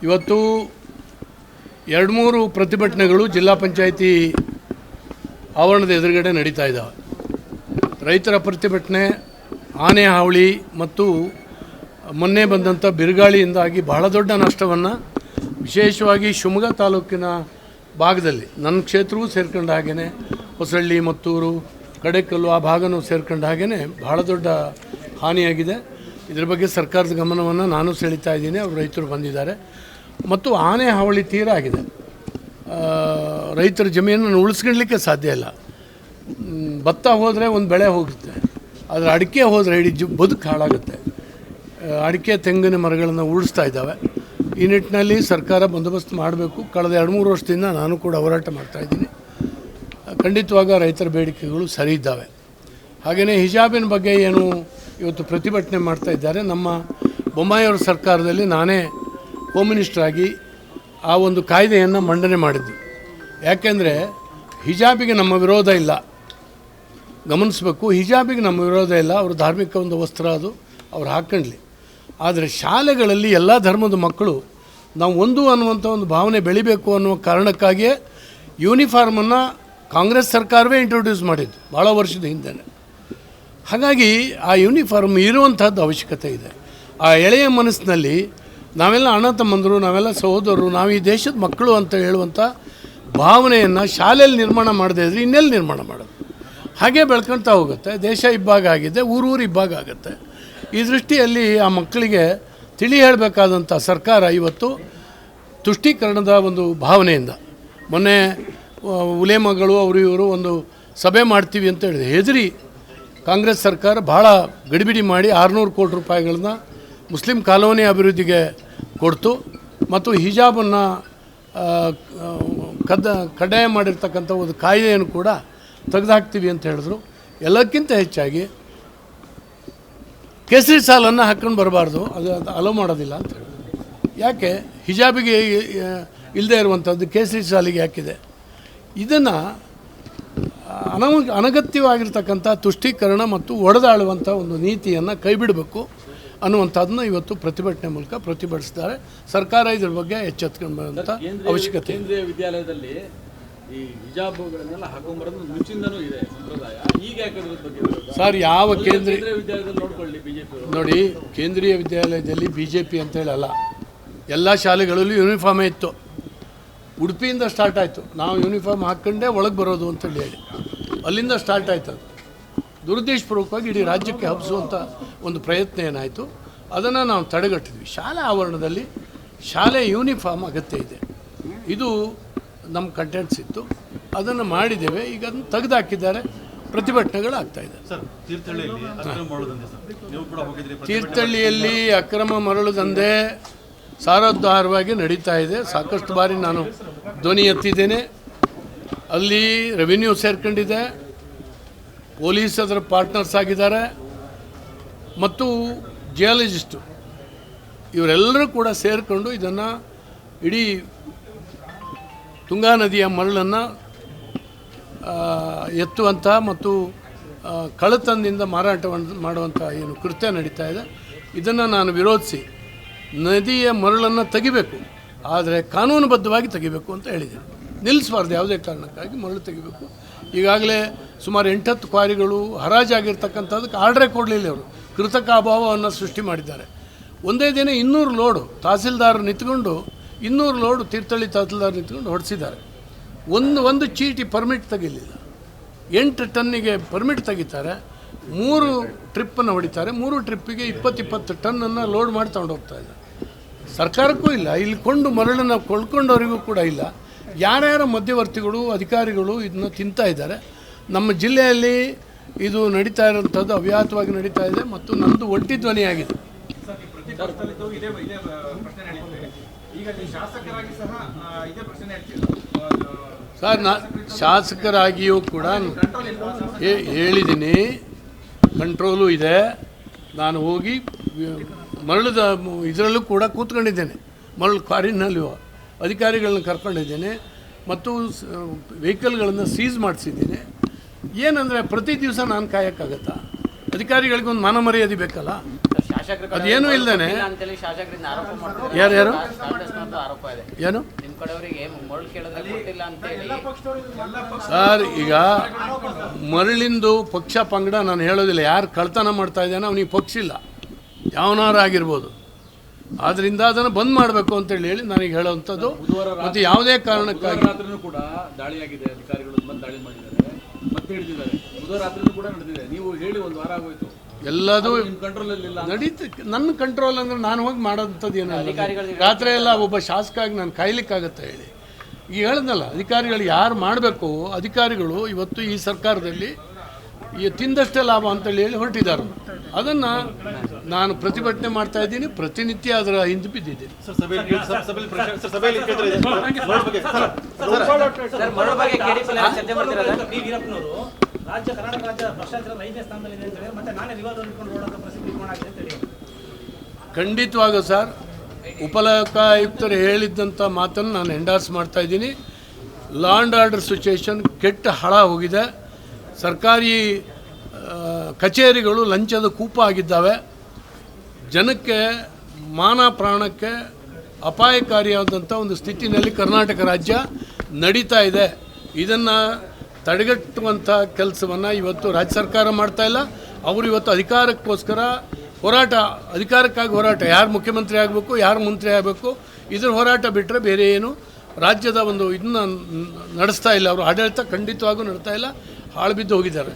ಇವತ್ತು 2-3 ಪ್ರತಿಭಟನೆಗಳು ಜಿಲ್ಲಾ ಪಂಚಾಯಿತಿ ಆವರಣದ ಎದುರುಗಡೆ ನಡೀತಾ ಇದ್ದಾವೆ. ರೈತರ ಪ್ರತಿಭಟನೆ, ಆನೆ ಹಾವಳಿ ಮತ್ತು ಮೊನ್ನೆ ಬಂದಂಥ ಬಿರುಗಾಳಿಯಿಂದಾಗಿ ಬಹಳ ದೊಡ್ಡ ನಷ್ಟವನ್ನು ವಿಶೇಷವಾಗಿ ಶಿವಮೊಗ್ಗ ತಾಲೂಕಿನ ಭಾಗದಲ್ಲಿ ನನ್ನ ಕ್ಷೇತ್ರವೂ ಸೇರ್ಕೊಂಡ ಹಾಗೆಯೇ ಹೊಸಳ್ಳಿ, ಮತ್ತೂರು, ಕಡೆಕಲ್ಲು ಆ ಭಾಗನೂ ಸೇರ್ಕೊಂಡ ಹಾಗೆಯೇ ಬಹಳ ದೊಡ್ಡ ಹಾನಿಯಾಗಿದೆ. ಇದರ ಬಗ್ಗೆ ಸರ್ಕಾರದ ಗಮನವನ್ನು ನಾನು ಸೆಳೀತಾ ಇದ್ದೀನಿ. ಅವರು ರೈತರು ಬಂದಿದ್ದಾರೆ ಮತ್ತು ಆನೆ ಹಾವಳಿ ತೀರ ಆಗಿದೆ. ರೈತರ ಜಮೀನನ್ನು ಉಳಿಸ್ಕೊಳ್ಳಲಿಕ್ಕೆ ಸಾಧ್ಯ ಇಲ್ಲ. ಭತ್ತ ಹೋದರೆ ಒಂದು ಬೆಳೆ ಹೋಗುತ್ತೆ, ಆದರೆ ಅಡಿಕೆ ಹೋದರೆ ಇಡೀ ಬದುಕು ಹಾಳಾಗುತ್ತೆ. ಅಡಿಕೆ, ತೆಂಗಿನ ಮರಗಳನ್ನು ಉಳಿಸ್ತಾ ಇದ್ದಾವೆ. ಈ ನಿಟ್ಟಿನಲ್ಲಿ ಸರ್ಕಾರ ಬಂದೋಬಸ್ತ್ ಮಾಡಬೇಕು. ಕಳೆದ 2-3 ವರ್ಷದಿಂದ ನಾನು ಕೂಡ ಹೋರಾಟ ಮಾಡ್ತಾಯಿದ್ದೀನಿ. ಖಂಡಿತವಾಗ ರೈತರ ಬೇಡಿಕೆಗಳು ಸರಿ ಇದ್ದಾವೆ. ಹಾಗೆಯೇ ಹಿಜಾಬಿನ ಬಗ್ಗೆ ಏನು ಇವತ್ತು ಪ್ರತಿಭಟನೆ ಮಾಡ್ತಾ ಇದ್ದಾರೆ. ನಮ್ಮ ಬೊಮ್ಮಾಯಿಯವರ ಸರ್ಕಾರದಲ್ಲಿ ನಾನೇ ಹೋಮ್ ಮಿನಿಸ್ಟರ್ ಆಗಿ ಆ ಒಂದು ಕಾಯ್ದೆಯನ್ನು ಮಂಡನೆ ಮಾಡಿದ್ದು. ಯಾಕೆಂದರೆ ಹಿಜಾಬಿಗೆ ನಮ್ಮ ವಿರೋಧ ಇಲ್ಲ, ಗಮನಿಸಬೇಕು. ಹಿಜಾಬಿಗೆ ನಮ್ಮ ವಿರೋಧ ಇಲ್ಲ. ಅವರು ಧಾರ್ಮಿಕ ಒಂದು ವಸ್ತ್ರ, ಅದು ಅವ್ರು ಹಾಕ್ಕೊಳ್ಳಿ. ಆದರೆ ಶಾಲೆಗಳಲ್ಲಿ ಎಲ್ಲ ಧರ್ಮದ ಮಕ್ಕಳು ನಾವು ಒಂದು ಅನ್ನುವಂಥ ಒಂದು ಭಾವನೆ ಬೆಳಿಬೇಕು ಅನ್ನುವ ಕಾರಣಕ್ಕಾಗಿಯೇ ಯೂನಿಫಾರ್ಮನ್ನು ಕಾಂಗ್ರೆಸ್ ಸರ್ಕಾರವೇ ಇಂಟ್ರೊಡ್ಯೂಸ್ ಮಾಡಿದ್ದು ಭಾಳ ವರ್ಷದ ಹಿಂದೆ. ಹಾಗಾಗಿ ಆ ಯೂನಿಫಾರ್ಮ್ ಇರುವಂಥದ್ದು ಅವಶ್ಯಕತೆ ಇದೆ. ಆ ಎಳೆಯ ಮನಸ್ಸಿನಲ್ಲಿ ನಾವೆಲ್ಲ ಅಣ್ಣ ತಮ್ಮಂದರು, ನಾವೆಲ್ಲ ಸಹೋದರರು, ನಾವು ಈ ದೇಶದ ಮಕ್ಕಳು ಅಂತ ಹೇಳುವಂಥ ಭಾವನೆಯನ್ನು ಶಾಲೆಯಲ್ಲಿ ನಿರ್ಮಾಣ ಮಾಡದೇ ಇದ್ದರೆ ಇನ್ನೆಲ್ಲಿ ನಿರ್ಮಾಣ ಮಾಡೋದು? ಹಾಗೆ ಬೆಳ್ಕೊಳ್ತಾ ಹೋಗುತ್ತೆ. ದೇಶ ಇಬ್ಬಾಗ ಆಗಿದೆ, ಊರೂರು ಇಬ್ಬಾಗ ಆಗುತ್ತೆ. ಈ ದೃಷ್ಟಿಯಲ್ಲಿ ಆ ಮಕ್ಕಳಿಗೆ ತಿಳಿ ಹೇಳಬೇಕಾದಂಥ ಸರ್ಕಾರ ಇವತ್ತು ತುಷ್ಟೀಕರಣದ ಒಂದು ಭಾವನೆಯಿಂದ ಮೊನ್ನೆ ಉಲೇಮಗಳು ಅವರು ಇವರು ಒಂದು ಸಭೆ ಮಾಡ್ತೀವಿ ಅಂತ ಹೇಳಿದೆ. ಹೆದರಿ ಕಾಂಗ್ರೆಸ್ ಸರ್ಕಾರ ಭಾಳ ಗಡಿಬಿಡಿ ಮಾಡಿ 600 ಕೋಟಿ ರೂಪಾಯಿಗಳನ್ನ ಮುಸ್ಲಿಂ ಕಾಲೋನಿ ಅಭಿವೃದ್ಧಿಗೆ ಕೊಡ್ತು ಮತ್ತು ಹಿಜಾಬನ್ನು ಕಡ್ಡಾಯ ಮಾಡಿರ್ತಕ್ಕಂಥ ಒಂದು ಕಾಯ್ದೆಯನ್ನು ಕೂಡ ತೆಗೆದುಹಾಕ್ತೀವಿ ಅಂತ ಹೇಳಿದ್ರು. ಎಲ್ಲಕ್ಕಿಂತ ಹೆಚ್ಚಾಗಿ ಕೇಸರಿ ಸಾಲನ್ನು ಹಾಕ್ಕೊಂಡು ಬರಬಾರ್ದು, ಅದು ಅಲೋ ಮಾಡೋದಿಲ್ಲ ಅಂತ ಹೇಳಿದ್ರು. ಯಾಕೆ ಹಿಜಾಬಿಗೆ ಇಲ್ಲದೆ ಇರುವಂಥದ್ದು ಕೇಸರಿ ಸಾಲಿಗೆ ಯಾಕಿದೆ? ಇದನ್ನು ಅನಗತ್ಯವಾಗಿರ್ತಕ್ಕಂಥ ತುಷ್ಟೀಕರಣ ಮತ್ತು ಒಡೆದಾಳುವಂಥ ಒಂದು ನೀತಿಯನ್ನು ಕೈಬಿಡಬೇಕು ಅನ್ನುವಂಥದ್ದನ್ನು ಇವತ್ತು ಪ್ರತಿಭಟನೆ ಮೂಲಕ ಪ್ರತಿಭಟಿಸಿದ್ದಾರೆ. ಸರ್ಕಾರ ಇದರ ಬಗ್ಗೆ ಎಚ್ಚೆತ್ಕೊಂಡು ಬರುವಂಥ ಅವಶ್ಯಕತೆ. ಕೇಂದ್ರೀಯ ವಿದ್ಯಾಲಯದಲ್ಲಿ ಈ ಹಿಜಾಬ್ಗಳನ್ನೆಲ್ಲ ಹಾಕೊಂಡ್ಬರೋದು ಮುಂಚಿಂದನೂ ಇದೆ ಸಂಪ್ರದಾಯ. ಈಗ ಯಾಕೆ ಬಗ್ಗೆ ಸರ್, ಯಾವ ಕೇಂದ್ರೀಯ ವಿದ್ಯಾಲಯದಲ್ಲಿ ನೋಡ್ಕೊಳ್ಳಿ ಬಿಜೆಪಿ ನೋಡಿ, ಕೇಂದ್ರೀಯ ವಿದ್ಯಾಲಯದಲ್ಲಿ BJP ಅಂತೇಳಲ್ಲ, ಎಲ್ಲ ಶಾಲೆಗಳಲ್ಲೂ ಯೂನಿಫಾರ್ಮೇ ಇತ್ತು. ಉಡುಪಿಯಿಂದ ಸ್ಟಾರ್ಟ್ ಆಯಿತು. ನಾವು ಯೂನಿಫಾರ್ಮ್ ಹಾಕ್ಕೊಂಡೇ ಒಳಗೆ ಬರೋದು ಅಂತೇಳಿ ಹೇಳಿ ಅಲ್ಲಿಂದ ಸ್ಟಾರ್ಟ್ ಆಯ್ತು. ಅದು ದುರುದ್ದೇಶಪೂರ್ವಕವಾಗಿ ಇಡೀ ರಾಜ್ಯಕ್ಕೆ ಹಬ್ಬಿಸುವಂಥ ಒಂದು ಪ್ರಯತ್ನ ಏನಾಯಿತು, ಅದನ್ನು ನಾವು ತಡೆಗಟ್ಟಿದ್ವಿ. ಶಾಲಾ ಆವರಣದಲ್ಲಿ ಶಾಲೆ ಯೂನಿಫಾರ್ಮ್ ಅಗತ್ಯ ಇದೆ. ಇದು ನಮ್ಮ ಕಂಟೆಂಟ್ಸ್ ಇತ್ತು, ಅದನ್ನು ಮಾಡಿದ್ದೇವೆ. ಈಗ ಅದನ್ನು ತೆಗೆದುಹಾಕಿದ್ದಾರೆ, ಪ್ರತಿಭಟನೆಗಳು ಆಗ್ತಾಯಿದೆ. ತೀರ್ಥಹಳ್ಳಿಯಲ್ಲಿ ಅಕ್ರಮ ಮರಳು ದಂಧೆ ಸಾರೋದ್ಧಾರವಾಗಿ ನಡೀತಾ ಇದೆ. ಸಾಕಷ್ಟು ಬಾರಿ ನಾನು ಧ್ವನಿ ಎತ್ತಿದ್ದೇನೆ. ಅಲ್ಲಿ ರೆವಿನ್ಯೂ ಸೇರ್ಕೊಂಡಿದೆ, ಪೊಲೀಸ್ ಅದರ ಪಾರ್ಟ್ನರ್ಸ್ ಆಗಿದ್ದಾರೆ ಮತ್ತು ಜಿಯಾಲಜಿಸ್ಟು ಇವರೆಲ್ಲರೂ ಕೂಡ ಸೇರಿಕೊಂಡು ಇದನ್ನು ಇಡೀ ತುಂಗಾ ನದಿಯ ಮರಳನ್ನು ಎತ್ತುವಂಥ ಮತ್ತು ಕಳ್ಳತನದಿಂದ ಮಾರಾಟ ಮಾಡುವಂಥ ಏನು ಕೃತ್ಯ ನಡೀತಾ ಇದೆ, ಇದನ್ನು ನಾನು ವಿರೋಧಿಸಿ ನದಿಯ ಮರಳನ್ನು ತೆಗಿಬೇಕು, ಆದರೆ ಕಾನೂನುಬದ್ಧವಾಗಿ ತೆಗಿಬೇಕು ಅಂತ ಹೇಳಿದ್ದೇನೆ. ನಿಲ್ಲಿಸಬಾರ್ದು ಯಾವುದೇ ಕಾರಣಕ್ಕಾಗಿ ಮರಳು ತೆಗಿಬೇಕು. ಈಗಾಗಲೇ ಸುಮಾರು 8-10 ಕ್ವಾರಿಗಳು ಹರಾಜಾಗಿರ್ತಕ್ಕಂಥದ್ದಕ್ಕೆ ಆರ್ಡ್ರೇ ಕೊಡಲಿಲ್ಲ. ಅವರು ಕೃತಕ ಅಭಾವವನ್ನು ಸೃಷ್ಟಿ ಮಾಡಿದ್ದಾರೆ. ಒಂದೇ ದಿನ 200 ಲೋಡು ತಹಸೀಲ್ದಾರ್ ನಿಂತ್ಕೊಂಡು 200 ಲೋಡು ತೀರ್ಥಹಳ್ಳಿ ತಹಸೀಲ್ದಾರ್ ನಿಂತ್ಕೊಂಡು ಹೊಡೆಸಿದ್ದಾರೆ. ಒಂದು ಚೀಟಿ ಪರ್ಮಿಟ್ ತೆಗಿಲಿಲ್ಲ. 8 ಟನ್ನಿಗೆ ಪರ್ಮಿಟ್ ತೆಗಿತಾರೆ, 3 ಟ್ರಿಪ್ಪನ್ನು ಹೊಡಿತಾರೆ. 3 ಟ್ರಿಪ್ಪಿಗೆ 20 ಟನ್ನನ್ನು ಲೋಡ್ ಮಾಡಿ ತಗೊಂಡು ಹೋಗ್ತಾ ಇದ್ದಾರೆ. ಸರ್ಕಾರಕ್ಕೂ ಇಲ್ಲ, ಇಲ್ಲಿ ಮರಳನ್ನು ಕೊಳ್ಳಕೊಂಡವರಿಗೂ ಕೂಡ ಇಲ್ಲ. ಯಾರ್ಯಾರ ಮಧ್ಯವರ್ತಿಗಳು, ಅಧಿಕಾರಿಗಳು ಇದನ್ನು ತಿಂತಾ ಇದ್ದಾರೆ. ನಮ್ಮ ಜಿಲ್ಲೆಯಲ್ಲಿ ಇದು ನಡೀತಾ ಇರೋಂಥದ್ದು ಅವ್ಯಾತವಾಗಿ ನಡೀತಾ ಇದೆ ಮತ್ತು ನಮ್ಮದು ಒಂಟಿ ಧ್ವನಿಯಾಗಿದೆ. ಸರ್, ಶಾಸಕರಾಗಿಯೂ ಕೂಡ ಹೇಳಿದ್ದೀನಿ, ಕಂಟ್ರೋಲು ಇದೆ. ನಾನು ಹೋಗಿ ಮರಳದ ಇದರಲ್ಲೂ ಕೂಡ ಕೂತ್ಕೊಂಡಿದ್ದೇನೆ, ಮರಳು ಕ್ವಾರಿನಲ್ಲೂ ಅಧಿಕಾರಿಗಳನ್ನ ಕರ್ಕೊಂಡಿದ್ದೇನೆ ಮತ್ತು ವೆಹಿಕಲ್ಗಳನ್ನು ಸೀಸ್ ಮಾಡಿಸಿದ್ದೀನಿ. ಏನಂದರೆ ಪ್ರತಿ ದಿವಸ ನಾನು ಕಾಯೋಕ್ಕಾಗತ್ತಾ? ಅಧಿಕಾರಿಗಳಿಗೊಂದು ಮಾನ ಮರ್ಯಾದೆ ಬೇಕಲ್ಲ. ಶಾಸಕರು ಅದೇನೂ ಇಲ್ದೇನೆ ಅಂತೇಳಿ ಶಾಸಕರಿಂದ ಆರೋಪ ಮಾಡ್ತಾರೆ. ಯಾರ್ಯಾರು? ಕಾಂಗ್ರೆಸ್ನವ್ರದ್ದು ಆರೋಪ ಇದೆ. ಏನು ನಿಮ್ಮ ಕಡೆಯವರಿಗೆ ಮರಳು ಕೇಳಿದ್ರೆ ಕೊಟ್ಟಿಲ್ಲ ಅಂತೇಳಿ. ಸರ್, ಈಗ ಮರಳಿಂದು ಪಕ್ಷ ಪಂಗಡ ನಾನು ಹೇಳೋದಿಲ್ಲ. ಯಾರು ಕಳ್ತನ ಮಾಡ್ತಾ ಇದ್ದಾನೆ ಅವನಿಗೆ ಪಕ್ಷ ಇಲ್ಲ, ಯಾವನಾರು ಆಗಿರ್ಬೋದು. ಆದ್ದರಿಂದ ಅದನ್ನು ಬಂದ್ ಮಾಡಬೇಕು ಅಂತೇಳಿ ಹೇಳಿ ನನಗೆ ಹೇಳುವಂಥದ್ದು. ಮತ್ತು ಯಾವುದೇ ಕಾರಣಕ್ಕಾಗಿ ರಾತ್ರಿನೂ ಕೂಡ ದಾಳಿಯಾಗಿದೆ, ಅಧಿಕಾರಿಗಳು ಬಂದು ದಾಳಿ ಮಾಡಿದ್ದಾರೆ, ಮತ್ತೆ ಹಿಡಿದಿದ್ದಾರೆ. ಬುಧವಾರ ರಾತ್ರಿನೂ ಕೂಡ ನಡೆದಿದೆ. ನೀವು ಹೇಳಿ ಒಂದು ವಾರ ಆಗೋಯ್ತು, ಎಲ್ಲದೂ ನಿಮ್ಮ ಕಂಟ್ರೋಲಲ್ಲಿ ಇಲ್ಲ. ನಡೀತ. ನನ್ನ ಕಂಟ್ರೋಲ್ ಅಂದರೆ ನಾನು ಹೋಗಿ ಮಾಡೋಂಥದ್ದು ಏನಲ್ಲ. ರಾತ್ರಿ ಎಲ್ಲ ಒಬ್ಬ ಶಾಸಕ ಆಗಿ ನಾನು ಕಾಯ್ಲಿಕ್ಕಾಗತ್ತೆ ಹೇಳಿ. ಈಗ ಹೇಳಿದ್ನಲ್ಲ, ಅಧಿಕಾರಿಗಳು ಯಾರು ಮಾಡಬೇಕು, ಅಧಿಕಾರಿಗಳು ಇವತ್ತು ಈ ಸರ್ಕಾರದಲ್ಲಿ ಈ ತಿಂದಷ್ಟೇ ಲಾಭ ಅಂತೇಳಿ ಹೇಳಿ ಹೊರಟಿದ್ದಾರೆ. ಅದನ್ನು ನಾನು ಪ್ರತಿಭಟನೆ ಮಾಡ್ತಾ ಇದ್ದೀನಿ, ಪ್ರತಿನಿತ್ಯ ಅದರ ಹಿಂದೆ ಬಿದ್ದಿದ್ದೀನಿ. ರಾಜ್ಯ ಕರ್ನಾಟಕ ರಾಜ್ಯ ಭ್ರಷ್ಟಾಚಾರ 5ನೇ ಸ್ಥಾನದಲ್ಲಿದೆ ಅಂತ ಹೇಳಿ, ಮತ್ತೆ ನಾನೇ ರಿವಾಲ್ವರ್ ಇಟ್ಕೊಂಡು ಓಡೋದ ಪರಿಸ್ಥಿತಿ ನಿರ್ಮಾಣ ಆಗಿದೆ ಅಂತ ಹೇಳಿ. ಖಂಡಿತವಾಗ ಸರ್, ಉಪಲೋಕಾಯುಕ್ತರು ಹೇಳಿದ್ದಂಥ ಮಾತನ್ನು ನಾನು ಎಂಡಾರ್ಸ್ ಮಾಡ್ತಾ ಇದ್ದೀನಿ. ಲಾ ಆ್ಯಂಡ್ ಆರ್ಡರ್ ಸಿಚುಯೇಷನ್ ಕೆಟ್ಟ ಹಳ ಹೋಗಿದೆ. ಸರ್ಕಾರಿ ಕಚೇರಿಗಳು ಲಂಚದ ಕೂಪ ಆಗಿದ್ದಾವೆ. ಜನಕ್ಕೆ ಮಾನ ಪ್ರಾಣಕ್ಕೆ ಅಪಾಯಕಾರಿಯಾದಂಥ ಒಂದು ಸ್ಥಿತಿನಲ್ಲಿ ಕರ್ನಾಟಕ ರಾಜ್ಯ ನಡೀತಾ ಇದೆ. ಇದನ್ನು ತಡೆಗಟ್ಟುವಂಥ ಕೆಲಸವನ್ನು ಇವತ್ತು ರಾಜ್ಯ ಸರ್ಕಾರ ಮಾಡ್ತಾ ಇಲ್ಲ. ಅವರು ಇವತ್ತು ಅಧಿಕಾರಕ್ಕೋಸ್ಕರ ಹೋರಾಟ, ಅಧಿಕಾರಕ್ಕಾಗಿ ಹೋರಾಟ, ಯಾರು ಮುಖ್ಯಮಂತ್ರಿ ಆಗಬೇಕು, ಯಾರು ಮಂತ್ರಿ ಆಗಬೇಕು, ಇದ್ರ ಹೋರಾಟ ಬಿಟ್ಟರೆ ಬೇರೆ ಏನು ರಾಜ್ಯದ ಒಂದು ಇದನ್ನ ನಡೆಸ್ತಾ ಇಲ್ಲ. ಅವರು ಆಡಳಿತ ಖಂಡಿತವಾಗೂ ನಡೆಸ್ತಾ ಇಲ್ಲ, ಹಾಳು ಬಿದ್ದು ಹೋಗಿದ್ದಾರೆ.